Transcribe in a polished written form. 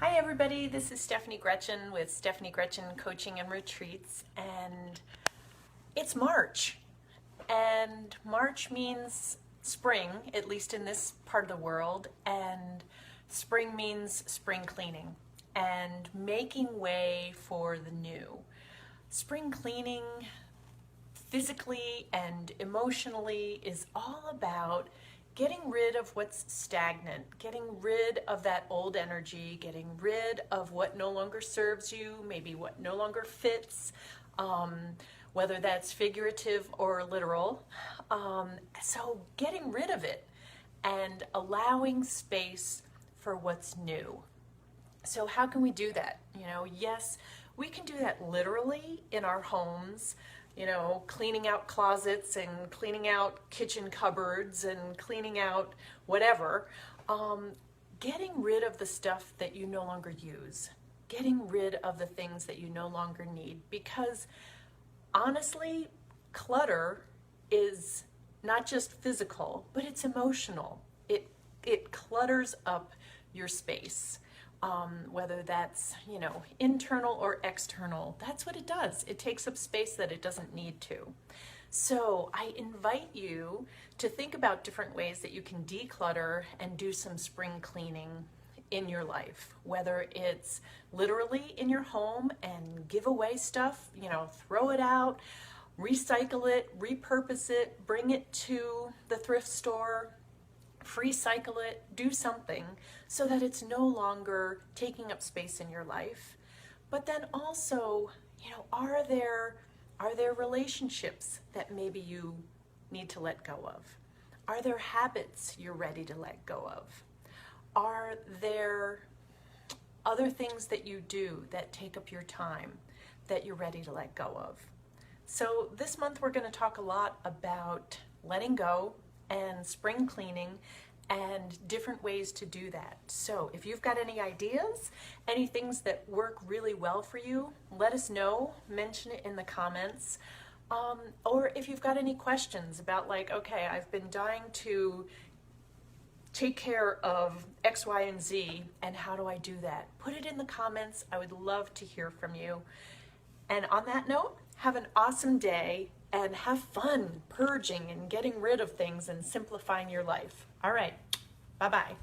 Hi everybody, this is Stephanie Gretchen with Stephanie Gretchen Coaching and Retreats, and it's March. And March means spring, at least in this part of the world, and spring means spring cleaning and making way for the new. Spring cleaning, physically and emotionally, is all about getting rid of what's stagnant, getting rid of that old energy, getting rid of what no longer serves you, maybe what no longer fits, whether that's figurative or literal. So getting rid of it and allowing space for what's new. So how can we do that? Yes, we can do that literally in our homes, cleaning out closets and cleaning out kitchen cupboards and cleaning out whatever. Getting rid of the stuff that you no longer use, getting rid of the things that you no longer need, because honestly, clutter is not just physical, but it's emotional. It clutters up your space. Whether that's, internal or external, that's what it does. It takes up space that it doesn't need to. So I invite you to think about different ways that you can declutter and do some spring cleaning in your life, whether it's literally in your home and give away stuff, throw it out, recycle it, repurpose it, bring it to the thrift store, free cycle it, do something so that it's no longer taking up space in your life. But then also, are there relationships that maybe you need to let go of? Are there habits you're ready to let go of? Are there other things that you do that take up your time that you're ready to let go of? So this month we're going to talk a lot about letting go and spring cleaning and different ways to do that. So if you've got any ideas, any things that work really well for you, let us know, mention it in the comments. Or if you've got any questions about okay, I've been dying to take care of X, Y, and Z, and how do I do that? Put it in the comments. I would love to hear from you. And on that note, have an awesome day and have fun purging and getting rid of things and simplifying your life. All right, bye-bye.